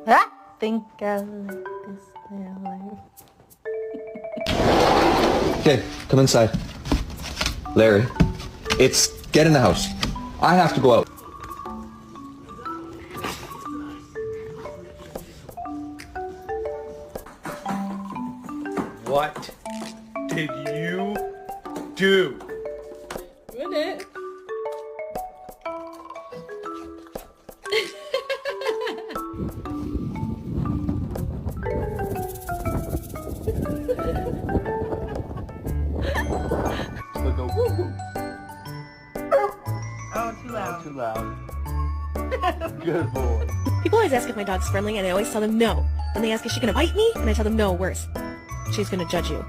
I think I like this life. Okay, come inside. Larry, get in the house. I have to go out. What did you do? Ruin it. Look, go woo woo. Oh, too loud. Too loud. Good boy. People always ask if my dog's friendly, and I always tell them no. Then they ask, is she gonna bite me? And I tell them no, worse. She's gonna judge you.